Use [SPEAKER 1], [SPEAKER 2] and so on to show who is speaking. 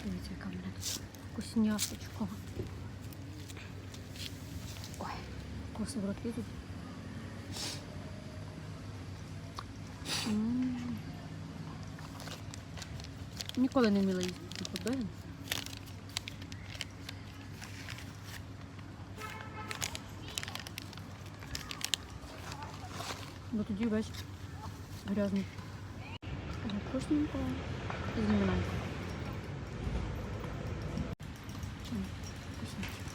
[SPEAKER 1] Дивіться, яка в мене тут вкусняшечка. Ой, вкуси в рот лізуть. Ніколи не вміла їсти хот-доги. Бо тоді весь грязний. Вкусненько і знімаємо. Вкусненько.